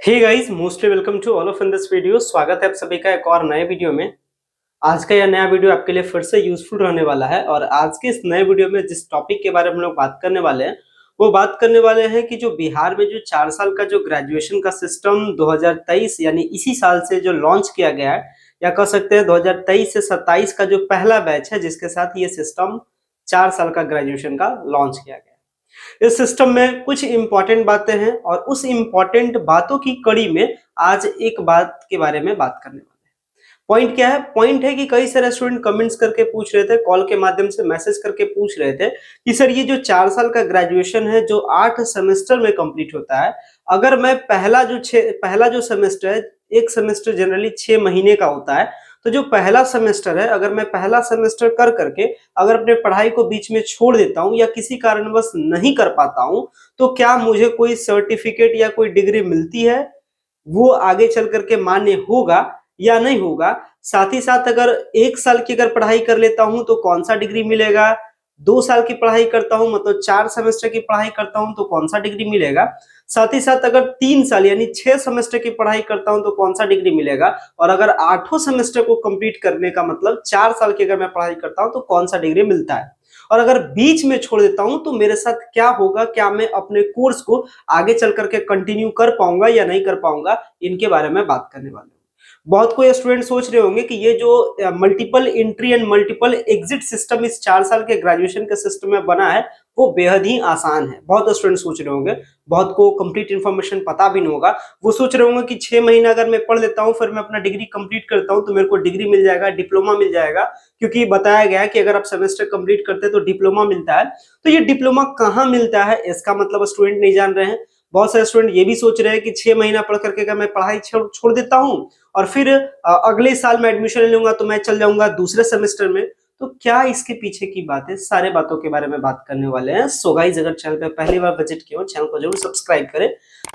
Hey guys, mostly welcome to all of in this video. स्वागत है आप सभी का एक और नए वीडियो में। आज का यह नया वीडियो आपके लिए फिर से यूजफुल रहने वाला है और आज के इस नए वीडियो में जिस टॉपिक के बारे में हम लोग बात करने वाले हैं वो बात करने वाले हैं कि जो बिहार में जो 4 साल का जो ग्रेजुएशन का सिस्टम 2023 यानी इसी साल से जो लॉन्च किया गया है, या कह सकते हैं 2023 से 27 का जो पहला बैच है जिसके साथ ये सिस्टम 4 साल का ग्रेजुएशन का लॉन्च किया गया है। इस सिस्टम में कुछ इंपॉर्टेंट बातें हैं और उस इंपॉर्टेंट बातों की कड़ी में आज एक बात के बारे में बात करने वाले हैं। पॉइंट क्या है? पॉइंट है कि कई सारे स्टूडेंट कमेंट्स करके पूछ रहे थे, कॉल के माध्यम से मैसेज करके पूछ रहे थे कि सर ये जो 4 साल का ग्रेजुएशन है जो 8 सेमेस्टर में कंप्लीट होता है, अगर मैं पहला जो सेमेस्टर है, एक सेमेस्टर जनरली 6 महीने का होता है, तो जो पहला सेमेस्टर है अगर मैं पहला सेमेस्टर कर करके अगर अपने पढ़ाई को बीच में छोड़ देता हूं या किसी कारणवश नहीं कर पाता हूं, तो क्या मुझे कोई सर्टिफिकेट या कोई डिग्री मिलती है? वो आगे चल करके मान्य होगा या नहीं होगा? साथ ही साथ अगर 1 साल की अगर पढ़ाई कर लेता हूं तो कौन सा डिग्री मिलेगा? 2 साल की पढ़ाई करता हूं मतलब 4 सेमेस्टर की पढ़ाई करता हूं तो कौन सा डिग्री मिलेगा? साथ ही साथ अगर 3 साल यानी 6 सेमेस्टर की पढ़ाई करता हूं तो कौन सा डिग्री मिलेगा? और अगर 8 सेमेस्टर को कंप्लीट करने का मतलब 4 साल की अगर मैं पढ़ाई करता हूं तो कौन सा डिग्री मिलता है? और अगर बीच में छोड़ देता हूं तो मेरे साथ क्या होगा? क्या मैं अपने कोर्स को आगे चल करके कंटिन्यू कर पाऊंगा या नहीं कर पाऊंगा? इनके बारे में बात करने वाले हैं। बहुत कोई स्टूडेंट सोच रहे होंगे कि ये जो multiple entry and multiple exit system इस 4 साल के ग्रेजुएशन के सिस्टम में बना है वो बेहद ही आसान है। बहुत स्टूडेंट सोच रहे होंगे, बहुत को कंप्लीट इन्फॉर्मेशन पता भी नहीं होगा। वो सोच रहे होंगे कि 6 महीना अगर मैं पढ़ लेता हूँ फिर मैं अपना डिग्री कंप्लीट करता हूँ तो मेरे को डिग्री मिल जाएगा, डिप्लोमा मिल जाएगा, क्योंकि बताया गया है कि अगर आप सेमेस्टर कंप्लीट करते हैं तो डिप्लोमा मिलता है। तो ये डिप्लोमा कहाँ मिलता है इसका मतलब स्टूडेंट नहीं जान रहे हैं। बहुत सारे स्टूडेंट ये भी सोच रहे हैं कि 6 महीना पढ़ करके अगर मैं पढ़ाई छोड़ देता हूँ और फिर अगले साल मैं एडमिशन ले लूंगा तो मैं चल जाऊंगा दूसरे सेमेस्टर में। तो क्या इसके पीछे की बात है, सारे बातों के बारे में बात करने वाले हैं। सो गाइस, अगर चैनल पे पहली बार विजिट किया हो चैनल को जरूर सब्सक्राइब करें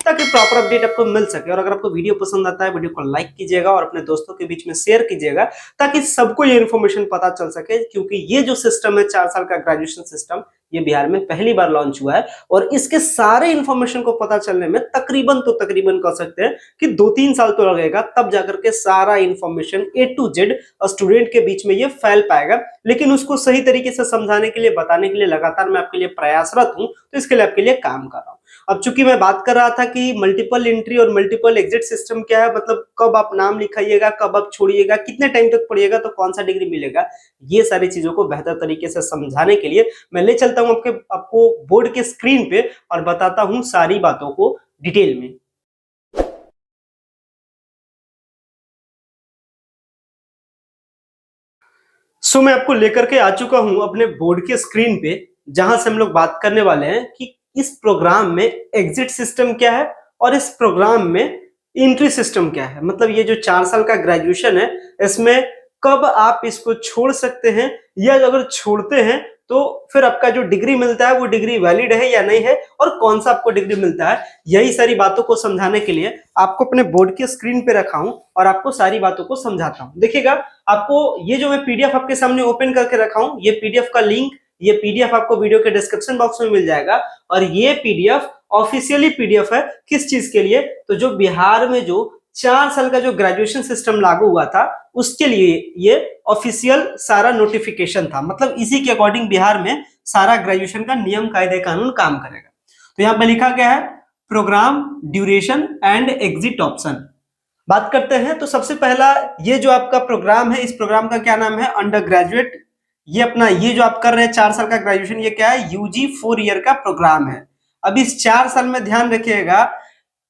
ताकि प्रॉपर अपडेट आपको मिल सके। और अगर आपको वीडियो पसंद आता है वीडियो को लाइक कीजिएगा और अपने दोस्तों के बीच में शेयर कीजिएगा ताकि सबको ये इन्फॉर्मेशन पता चल सके, क्योंकि ये जो सिस्टम है 4 साल का ग्रेजुएशन सिस्टम ये बिहार में पहली बार लॉन्च हुआ है और इसके सारे इन्फॉर्मेशन को पता चलने में तकरीबन कह सकते हैं कि 2-3 साल तो लगेगा, तब जाकर के सारा information A to Z student के बीच में ये फैल पाएगा। लेकिन उसको सही तरीके से समझाने के लिए, बताने के लिए लगातार मैं आपके लिए प्रयासरत हूं, तो इसके लिए आपके लिए काम कर रहा हूं। अब चूंकि मैं बात कर रहा था कि मल्टीपल एंट्री और मल्टीपल एग्जिट सिस्टम क्या है, मतलब कब आप नाम लिखाइएगा, कब आप छोड़िएगा, कितने टाइम तक पढ़िएगा तो कौन सा डिग्री मिलेगा, ये सारी चीजों को बेहतर तरीके से समझाने के लिए मैं ले चलता हूं आपको बोर्ड के स्क्रीन पे और बताता हूं सारी बातों को डिटेल में। सो मैं आपको लेकर के आ चुका हूं अपने बोर्ड के स्क्रीन पे, जहां से हम लोग बात करने वाले हैं कि इस प्रोग्राम में एग्जिट सिस्टम क्या है और इस प्रोग्राम में एंट्री सिस्टम क्या है। मतलब ये जो 4 साल का ग्रेजुएशन है इसमें कब आप इसको छोड़ सकते हैं, या अगर छोड़ते हैं तो फिर आपका जो डिग्री मिलता है वो डिग्री वैलिड है या नहीं है, और कौन सा आपको डिग्री मिलता है। यही सारी बातों को समझाने के लिए आपको अपने बोर्ड के स्क्रीन पे रखा हूं और आपको सारी बातों को समझाता हूं। देखिएगा, आपको ये जो मैं पीडीएफ आपके सामने ओपन करके रखा हूं, ये पीडीएफ का लिंक, ये पीडीएफ आपको वीडियो के डिस्क्रिप्शन बॉक्स में मिल जाएगा। और ये पीडीएफ ऑफिशियली पीडीएफ है किस चीज के लिए? तो जो बिहार में जो 4 साल का जो ग्रेजुएशन सिस्टम लागू हुआ था उसके लिए ये ऑफिशियल सारा नोटिफिकेशन था। मतलब इसी के अकॉर्डिंग बिहार में सारा ग्रेजुएशन का नियम कायदे कानून काम करेगा। तो यहाँ पे लिखा गया है programme duration and exit option. बात करते हैं तो सबसे पहला ये जो आपका प्रोग्राम है, इस प्रोग्राम का क्या नाम है? Under graduate. ये अपना ये जो आप कर रहे हैं 4 साल का ग्रेजुएशन, ये क्या है? यूजी 4 ईयर का प्रोग्राम है। अब इस 4 साल में ध्यान रखिएगा,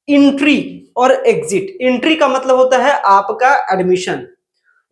एंट्री और एग्जिट। एंट्री का मतलब होता है आपका एडमिशन,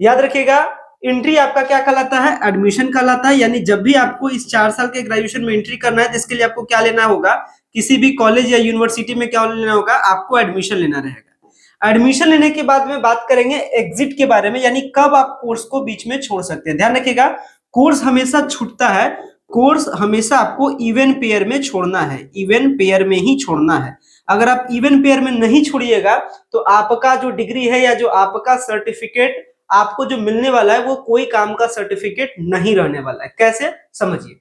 याद रखिएगा। एंट्री आपका क्या कहलाता है? एडमिशन कहलाता है। यानी जब भी आपको इस 4 साल के ग्रेजुएशन में एंट्री करना है तो इसके लिए आपको क्या लेना होगा? किसी भी कॉलेज या यूनिवर्सिटी में क्या लेना होगा? आपको एडमिशन लेना रहेगा। एडमिशन लेने के बाद में बात करेंगे एग्जिट के बारे में, यानी कब आप कोर्स को बीच में छोड़ सकते हैं। ध्यान रखिएगा, कोर्स हमेशा छूटता है, कोर्स हमेशा आपको इवन पेयर में छोड़ना है, इवन पेयर में ही छोड़ना है। अगर आप इवन पेयर में नहीं छोड़िएगा तो आपका जो डिग्री है या जो आपका सर्टिफिकेट आपको जो मिलने वाला है वो कोई काम का सर्टिफिकेट नहीं रहने वाला है। कैसे? समझिए।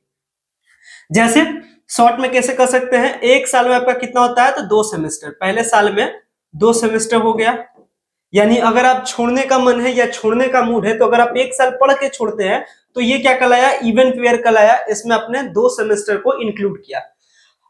जैसे शॉर्ट में कैसे कर सकते हैं, 1 साल में आपका कितना होता है? तो 2 सेमेस्टर। पहले साल में 2 सेमेस्टर हो गया। यानी अगर आप छोड़ने का मन है या छोड़ने का मूड है तो अगर आप 1 साल पढ़ के छोड़ते हैं तो ये क्या कहलाया, इवन पेयर कहलाया। इसमें आपने 2 सेमेस्टर को इंक्लूड किया।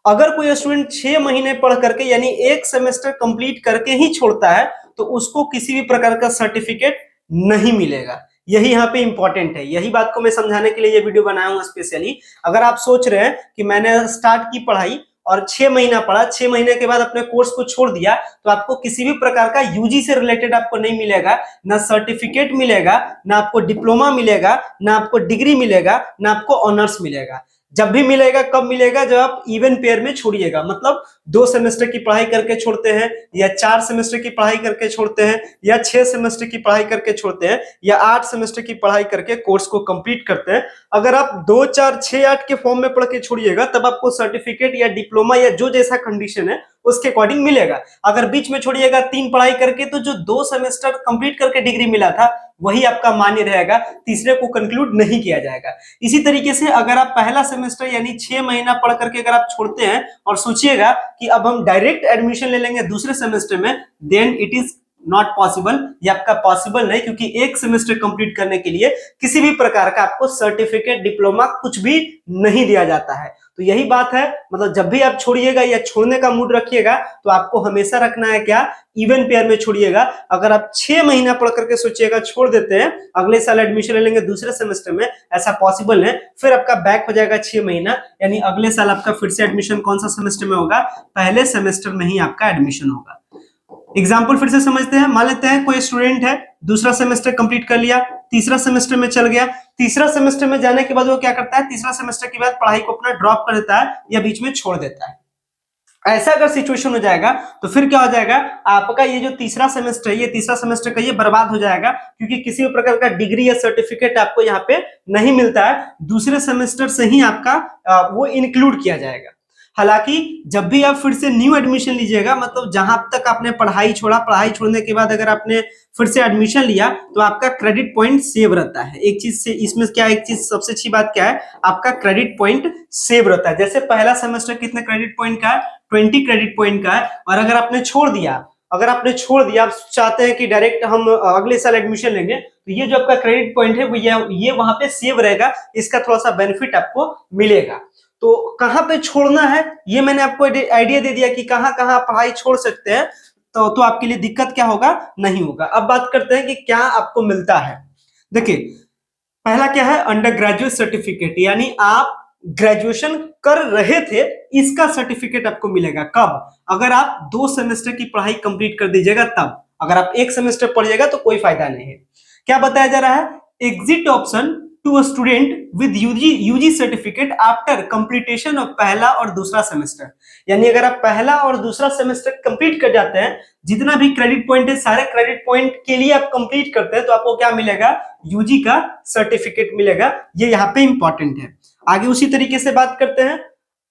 अगर कोई स्टूडेंट 6 महीने पढ़ करके यानी 1 सेमेस्टर कंप्लीट करके ही छोड़ता है तो उसको किसी भी प्रकार का सर्टिफिकेट नहीं मिलेगा। यही यहाँ पे इंपॉर्टेंट है, यही बात को मैं समझाने के लिए ये वीडियो बनाया हूँ स्पेशली। अगर आप सोच रहे हैं कि मैंने स्टार्ट की पढ़ाई और 6 महीना पढ़ा, 6 महीने के बाद अपने कोर्स को छोड़ दिया, तो आपको किसी भी प्रकार का यूजी से रिलेटेड आपको नहीं मिलेगा, ना सर्टिफिकेट मिलेगा, ना आपको डिप्लोमा मिलेगा, ना आपको डिग्री मिलेगा, ना आपको ऑनर्स मिलेगा। जब भी मिलेगा कब मिलेगा, जब आप इवन पेयर में छोड़िएगा। मतलब 2 सेमेस्टर की पढ़ाई करके छोड़ते हैं, या 4 सेमेस्टर की पढ़ाई करके छोड़ते हैं, या 6 सेमेस्टर की पढ़ाई करके छोड़ते हैं, या 8 सेमेस्टर की पढ़ाई करके कोर्स को कंप्लीट करते हैं। अगर आप 2, 4, 6, 8 के फॉर्म में पढ़ के छोड़िएगा तब आपको सर्टिफिकेट या डिप्लोमा या जो जैसा कंडीशन है उसके अकॉर्डिंग मिलेगा। अगर बीच में छोड़िएगा 3 पढ़ाई करके तो जो 2 सेमेस्टर कंप्लीट करके डिग्री मिला था वही आपका मान्य रहेगा, तीसरे को कंक्लूड नहीं किया जाएगा। इसी तरीके से अगर आप पहला सेमेस्टर यानी 6 महीना पढ़ करके अगर आप छोड़ते हैं और सोचिएगा कि अब हम डायरेक्ट एडमिशन ले लेंगे दूसरे सेमेस्टर में, then it is not possible. ये आपका पॉसिबल नहीं, क्योंकि एक सेमेस्टर कंप्लीट करने के लिए किसी भी प्रकार का आपको सर्टिफिकेट, डिप्लोमा कुछ भी नहीं दिया जाता है। तो यही बात है, मतलब जब भी आप छोड़िएगा या छोड़ने का मूड रखिएगा तो आपको हमेशा रखना है क्या, इवन पेयर में छोड़िएगा। अगर आप 6 महीना पढ़ करके सोचिएगा छोड़ देते हैं, अगले साल एडमिशन ले लेंगे दूसरे सेमेस्टर में, ऐसा पॉसिबल है। फिर आपका बैक हो जाएगा 6 महीना, यानी अगले साल आपका फिर से एडमिशन कौन सा सेमेस्टर में होगा, पहले सेमेस्टर में ही आपका एडमिशन होगा। एग्जाम्पल फिर से समझते हैं। मान लेते हैं कोई स्टूडेंट है, दूसरा सेमेस्टर कंप्लीट कर लिया, तीसरा सेमेस्टर में चल गया। तीसरा सेमेस्टर में जाने के बाद वो क्या करता है, तीसरा सेमेस्टर के बाद पढ़ाई को अपना ड्रॉप कर देता है या बीच में छोड़ देता है। ऐसा अगर सिचुएशन हो जाएगा तो फिर क्या हो जाएगा, आपका ये जो तीसरा सेमेस्टर है, ये तीसरा सेमेस्टर का ये बर्बाद हो जाएगा, क्योंकि किसी भी प्रकार का डिग्री या सर्टिफिकेट आपको यहाँ पे नहीं मिलता है। दूसरे सेमेस्टर से ही आपका वो इंक्लूड किया जाएगा। हालांकि जब भी आप फिर से न्यू एडमिशन लीजिएगा, मतलब जहां तक आपने पढ़ाई छोड़ा, पढ़ाई छोड़ने के बाद अगर आपने फिर से एडमिशन लिया तो आपका क्रेडिट पॉइंट सेव रहता है। एक चीज से इसमें क्या, एक चीज सबसे अच्छी बात क्या है, आपका क्रेडिट पॉइंट सेव रहता है। जैसे पहला सेमेस्टर कितने क्रेडिट पॉइंट का है, 20 क्रेडिट पॉइंट का है, और अगर आपने छोड़ दिया, आप चाहते हैं कि डायरेक्ट हम अगले साल एडमिशन लेंगे, तो ये जो आपका क्रेडिट पॉइंट है वो ये वहां पे सेव रहेगा, इसका थोड़ा सा बेनिफिट आपको मिलेगा। तो कहां पे छोड़ना है ये मैंने आपको आइडिया दे दिया कि कहां कहां पढ़ाई छोड़ सकते हैं, तो आपके लिए दिक्कत क्या होगा, नहीं होगा। अब बात करते हैं कि क्या आपको मिलता है। देखिए, पहला क्या है, अंडर ग्रेजुएट सर्टिफिकेट, यानी आप ग्रेजुएशन कर रहे थे, इसका सर्टिफिकेट आपको मिलेगा। कब, अगर आप 2 सेमेस्टर की पढ़ाई कंप्लीट कर दीजिएगा तब। अगर आप 1 सेमेस्टर पढ़िएगा तो कोई फायदा नहीं है। क्या बताया जा रहा है, exit option to a student with UG certificate after completion of पहला और दूसरा सेमेस्टर। यानी अगर आप पहला और दूसरा सेमेस्टर कंप्लीट कर जाते हैं, जितना भी क्रेडिट पॉइंट है सारे क्रेडिट पॉइंट के लिए आप कंप्लीट करते हैं, तो आपको क्या मिलेगा, यूजी का सर्टिफिकेट मिलेगा। ये यहाँ पे इंपॉर्टेंट है। आगे उसी तरीके से बात करते हैं।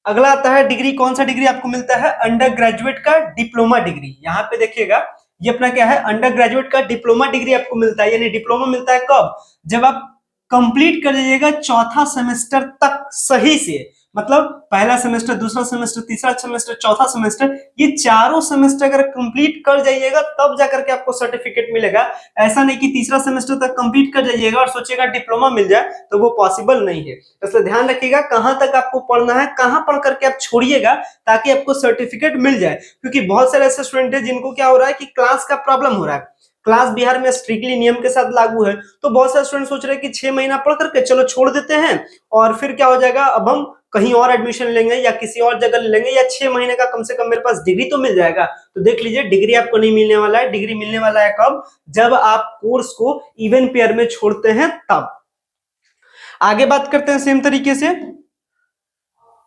अगला आता है डिग्री। कौन सा डिग्री आपको मिलता है, अंडर ग्रेजुएट का डिप्लोमा डिग्री। यहाँ पे देखिएगा, ये अपना क्या है, अंडर ग्रेजुएट का डिप्लोमा डिग्री आपको मिलता है। यानी डिप्लोमा मिलता है कब, जब आप कंप्लीट कर दीजिएगा 4था सेमेस्टर तक सही से। मतलब पहला सेमेस्टर, दूसरा सेमेस्टर, तीसरा सेमेस्टर, चौथा सेमेस्टर, ये चारों सेमेस्टर अगर कंप्लीट कर जाइएगा तब जाकर के आपको सर्टिफिकेट मिलेगा। ऐसा नहीं कि तीसरा सेमेस्टर तक कंप्लीट कर जाइएगा और सोचिएगा डिप्लोमा मिल जाए, तो वो पॉसिबल नहीं है। इसलिए ध्यान रखिएगा कहां तक आपको पढ़ना है, कहां पढ़ करके आप छोड़िएगा ताकि आपको सर्टिफिकेट मिल जाए। क्योंकि बहुत सारे ऐसे स्टूडेंट है जिनको क्या हो रहा है कि क्लास का प्रॉब्लम हो रहा है। क्लास बिहार में स्ट्रिक्टली नियम के साथ लागू है, तो बहुत सारे स्टूडेंट सोच रहे हैं कि 6 महीना पढ़ करके चलो छोड़ देते हैं और फिर क्या हो जाएगा, अब हम कहीं और एडमिशन लेंगे या किसी और जगह लेंगे, या 6 महीने का कम से कम मेरे पास डिग्री तो मिल जाएगा। तो देख लीजिए, डिग्री आपको नहीं मिलने वाला है। डिग्री मिलने वाला है कब, जब आप कोर्स को इवन पेयर में छोड़ते हैं तब। आगे बात करते हैं सेम तरीके से।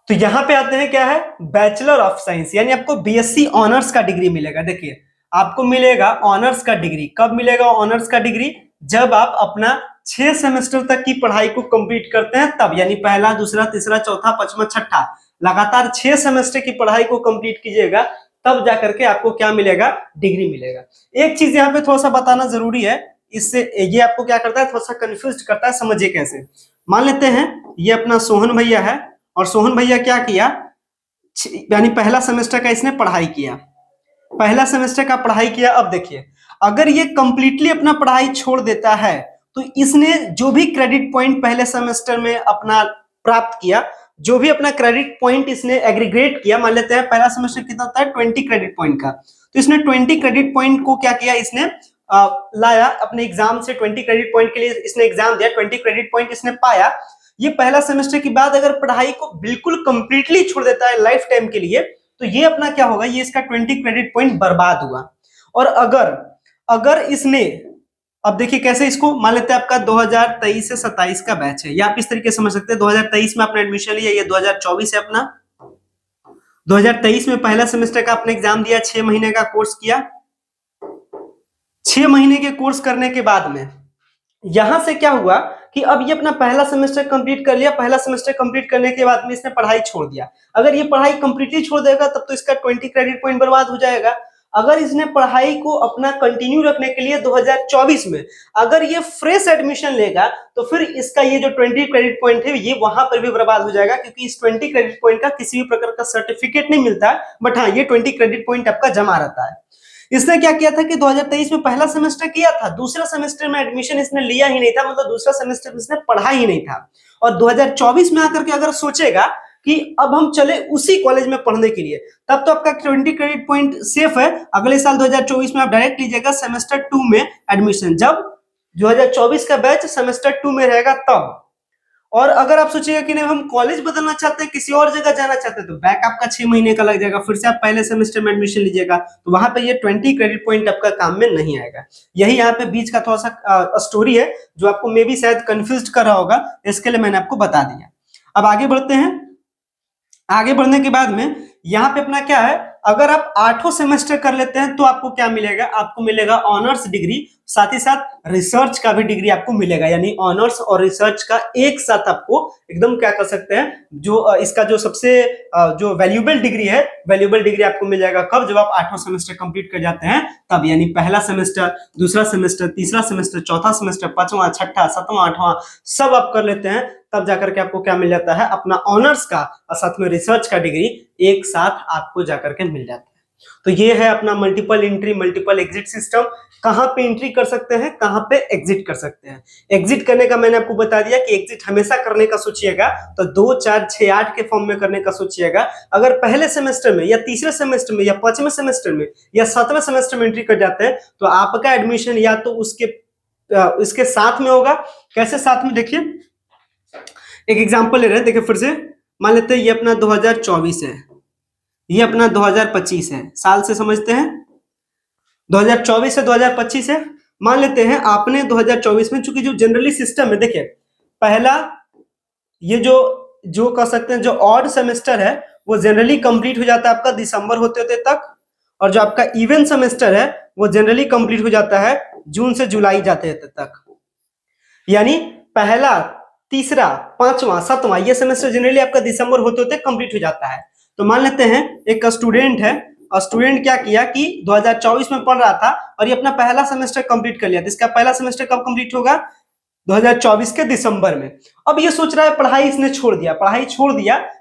तो यहां पे आते हैं, क्या है, बैचलर ऑफ साइंस, यानी आपको बीएससी ऑनर्स का डिग्री मिलेगा। देखिए, आपको मिलेगा ऑनर्स का डिग्री। कब मिलेगा ऑनर्स का डिग्री, जब आप अपना 6 सेमेस्टर तक की पढ़ाई को कंप्लीट करते हैं तब। यानी पहला, दूसरा, तीसरा, चौथा, पांचवा, छठा, लगातार 6 सेमेस्टर की पढ़ाई को कंप्लीट कीजिएगा, तब जाकर के आपको क्या मिलेगा, डिग्री मिलेगा। एक चीज यहाँ पे थोड़ा सा बताना जरूरी है, इससे ये आपको क्या करता है, थोड़ा सा कंफ्यूज करता है। समझिए कैसे। मान लेते हैं ये अपना सोहन भैया है, और सोहन भैया क्या किया, यानी पहला सेमेस्टर का इसने पढ़ाई किया, पहला सेमेस्टर का पढ़ाई किया। अब देखिए, अगर ये कंप्लीटली अपना पढ़ाई छोड़ देता है तो इसने जो भी क्रेडिट पॉइंट पहले सेमेस्टर में अपना प्राप्त किया, जो भी अपना क्रेडिट पॉइंट इसने एग्रीगेट किया, मान लेते हैं पहला सेमेस्टर कितना होता है 20 क्रेडिट पॉइंट का, तो इसने 20 क्रेडिट पॉइंट को क्या किया, इसने लाया अपने एग्जाम से। 20 क्रेडिट पॉइंट के लिए इसने एग्जाम दिया, 20 क्रेडिट पॉइंट इसने पाया। ये पहला सेमेस्टर के बाद अगर पढ़ाई को बिल्कुल कंप्लीटली छोड़ देता है लाइफ टाइम के लिए, तो ये अपना क्या होगा, ये इसका 20 क्रेडिट पॉइंट बर्बाद हुआ। और अगर इसने, अब देखिए कैसे, इसको मान लेते हैं आपका 2023 से 27 का बैच है, या आप इस तरीके से समझ सकते हैं 2023 में आपने एडमिशन लिया, ये 2024 है अपना। 2023 में पहला सेमेस्टर का आपने एग्जाम दिया, 6 महीने का कोर्स किया। 6 महीने के कोर्स करने के बाद में यहां से क्या हुआ कि अब ये अपना पहला सेमेस्टर कंप्लीट कर लिया। पहला सेमेस्टर कंप्लीट करने के बाद में इसने पढ़ाई छोड़ दिया। अगर ये पढ़ाई कंप्लीटली छोड़ देगा तब तो इसका 20 क्रेडिट पॉइंट बर्बाद हो जाएगा। अगर इसने पढ़ाई को अपना कंटिन्यू रखने के लिए 2024 में अगर ये फ्रेश एडमिशन लेगा, तो फिर इसका ये जो 20 क्रेडिट पॉइंट है ये वहां पर भी बर्बाद हो जाएगा, क्योंकि इस 20 क्रेडिट पॉइंट का किसी भी प्रकार का सर्टिफिकेट नहीं मिलता है, बट हाँ, ये 20 क्रेडिट पॉइंट आपका जमा रहता है। इसने क्या किया था कि 2023 में पहला सेमेस्टर किया था, दूसरा सेमेस्टर में एडमिशन इसने लिया ही नहीं था, मतलब दूसरा सेमेस्टर में इसने पढ़ा ही नहीं था। और 2024 में आकर के अगर सोचेगा कि अब हम चले उसी कॉलेज में पढ़ने के लिए, तब तो आपका 20 क्रेडिट पॉइंट सेफ है। अगले साल 2024 में आप डायरेक्ट लीजिएगा सेमेस्टर 2 में एडमिशन, जब 2024 का बैच सेमेस्टर 2 में रहेगा तब। और अगर आप सोचिएगा कि नहीं हम कॉलेज बदलना चाहते हैं, किसी और जगह जाना चाहते हैं, तो बैक आपका 6 महीने का लग जाएगा, फिर से आप पहले सेमेस्टर में एडमिशन लीजिएगा, तो वहां पे ये 20 क्रेडिट पॉइंट आपका काम में नहीं आएगा। यही यहाँ पे बीच का थोड़ा सा स्टोरी है जो आपको मे भी शायद कंफ्यूज कर रहा होगा, इसके लिए मैंने आपको बता दिया। अब आगे बढ़ते हैं। आगे बढ़ने के बाद में यहाँ पे अपना क्या है, अगर आप 8 सेमेस्टर कर लेते हैं तो आपको क्या मिलेगा, आपको मिलेगा ऑनर्स डिग्री, साथ ही साथ रिसर्च का भी डिग्री आपको मिलेगा। यानी ऑनर्स और रिसर्च का एक साथ आपको एकदम क्या कर सकते हैं, जो इसका जो सबसे जो वैल्यूएबल डिग्री है, वैल्यूएबल डिग्री आपको मिल जाएगा कब, जब आप 8 सेमेस्टर कंप्लीट कर जाते हैं तब। यानी पहला सेमेस्टर, दूसरा सेमेस्टर, तीसरा सेमेस्टर, चौथा सेमेस्टर, 5वां, 6ठा, 7वां, 8वां सब आप कर लेते हैं, तब जाकर के आपको क्या मिल जाता है, अपना ऑनर्स का और साथ में रिसर्च का डिग्री एक साथ आपको जाकर के मिल जाता है। तो ये है अपना multiple entry multiple exit system. कहां पे एंट्री कर सकते हैं, कहां पे एग्जिट कर सकते हैं। एग्जिट करने का मैंने आपको बता दिया कि एग्जिट हमेशा करने का सोचिएगा तो 2, 4, 6, 8 के फॉर्म में करने का सोचिएगा। अगर पहले सेमेस्टर में या तीसरे सेमेस्टर में या 5वें सेमेस्टर में या 7वें सेमेस्टर में एंट्री कर जाते हैं तो आपका एडमिशन या तो उसके साथ में होगा। कैसे साथ में, देखिए एक एग्जांपल ले रहे हैं, देखिए फिर से मान लेते हैं ये अपना 2024 है, ये अपना 2025 है, साल से समझते हैं 2024 से 2025 है। मान लेते हैं आपने 2024 में, चूंकि जो जनरली सिस्टम है, देखिए पहला ये जो कह सकते हैं जो ऑड सेमेस्टर है वो जनरली कंप्लीट हो जाता है आपका दिसंबर होते होते तक, और जो आपका इवन सेमेस्टर है वो जनरली कंप्लीट हो जाता है जून से जुलाई जाते तक। यानी पहला, तीसरा, 5वां, 7वां ये सेमेस्टर जनरली आपका दिसंबर होते होते कंप्लीट हो जाता है। तो मान लेते हैं एक स्टूडेंट है, और स्टूडेंट क्या किया कि 2024 में पढ़ रहा था और ये अपना पहला सेमेस्टर कंप्लीट कर लिया। तो इसका पहला सेमेस्टर कब कंप्लीट होगा, 2024 के दिसंबर में। अब ये सोच रहा है पढ़ाई इसने छोड़ दिया,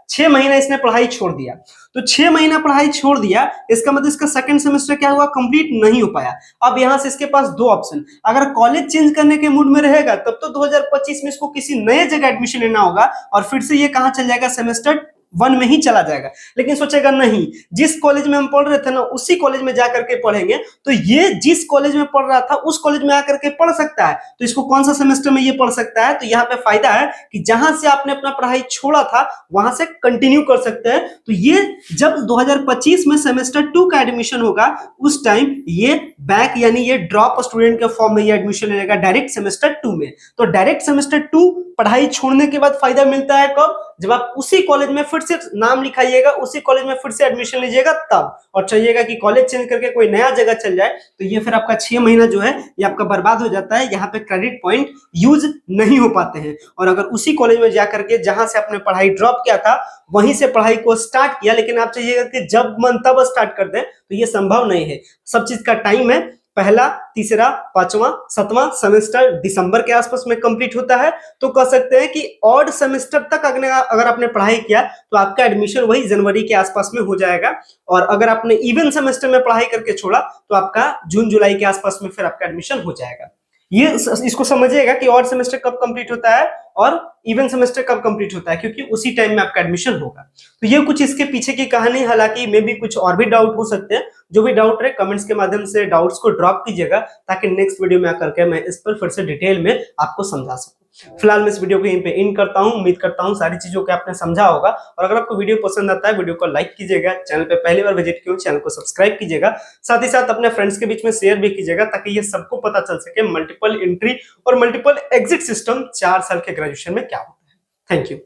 6 महीना इसने पढ़ाई छोड़ दिया। तो 6 महीना पढ़ाई छोड़ दिया, इसका मतलब इसका सेकंड सेमेस्टर क्या हुआ, कंप्लीट नहीं हो पाया। अब यहां से इसके पास 2 ऑप्शन, अगर कॉलेज चेंज करने के मूड में रहेगा तब तो 2025 में इसको किसी नए जगह एडमिशन लेना होगा और फिर से ये कहां चल जाएगा, सेमेस्टर 1 में ही चला जाएगा। लेकिन सोचेगा नहीं, जिस कॉलेज में हम पढ़ रहे थे ना उसी कॉलेज में जाकर के पढ़ेंगे, तो ये जिस कॉलेज में पढ़ रहा था उस कॉलेज में आकर के पढ़ सकता है। तो इसको कौन सा सेमेस्टर में ये पढ़ सकता है, तो यहाँ पे फायदा है कि जहां से आपने अपना पढ़ाई छोड़ा था वहां से कंटिन्यू कर सकते हैं। तो ये जब 2025 में सेमेस्टर 2 का एडमिशन होगा उस टाइम ये बैक यानी ये ड्रॉप स्टूडेंट के फॉर्म में ये एडमिशन लेगा डायरेक्ट सेमेस्टर 2 में। तो डायरेक्ट सेमेस्टर 2 पढ़ाई छोड़ने के बाद फायदा मिलता है कब, जब आप उसी कॉलेज में फिर से नाम लिखाइएगा, उसी कॉलेज में फिर से एडमिशन लीजिएगा तब, और चाहिएगा कि कॉलेज चेंज करके कोई नया जगह चल जाए तो ये फिर आपका 6 महीना जो है ये आपका बर्बाद हो जाता है। यहाँ पे क्रेडिट पॉइंट यूज नहीं हो पाते हैं। और अगर उसी कॉलेज में जाकर के जहां से आपने पढ़ाई ड्रॉप किया था वहीं से पढ़ाई को स्टार्ट किया, लेकिन आप चाहिएगा कि जब मन तब स्टार्ट कर दें, तो ये संभव नहीं है। सब चीज का टाइम है। पहला, तीसरा, पांचवा, सातवां सेमेस्टर दिसंबर के आसपास में कंप्लीट होता है। तो कह सकते हैं कि ऑड सेमेस्टर तक अगर आपने पढ़ाई किया तो आपका एडमिशन वही जनवरी के आसपास में हो जाएगा, और अगर आपने इवन सेमेस्टर में पढ़ाई करके छोड़ा तो आपका जून जुलाई के आसपास में फिर आपका एडमिशन हो जाएगा। ये इसको समझिएगा कि ऑड सेमेस्टर कब कंप्लीट होता है और इवन सेमेस्टर कब कंप्लीट होता है, क्योंकि उसी टाइम में आपका एडमिशन होगा। तो ये कुछ इसके पीछे की कहानी, हालांकि मे भी कुछ और भी डाउट हो सकते हैं। जो भी डाउट रहे कमेंट्स के माध्यम से डाउट्स को ड्रॉप कीजिएगा, ताकि नेक्स्ट वीडियो में आकर के मैं इस पर फिर से डिटेल में आपको समझा सकूं। फिलहाल मैं इस वीडियो को यहीं पे एंड करता हूं। उम्मीद करता हूं सारी चीजों को आपने समझा होगा, और अगर आपको वीडियो पसंद आता है वीडियो को लाइक कीजिएगा, चैनल पे पहली बार विजिट किया चैनल को सब्सक्राइब कीजिएगा, साथ ही साथ अपने फ्रेंड्स के बीच में शेयर भी कीजिएगा, ताकि ये सबको पता चल सके मल्टीपल एंट्री और मल्टीपल एग्जिट सिस्टम 4 साल के ग्रेजुएशन में क्या होता है। Thank you.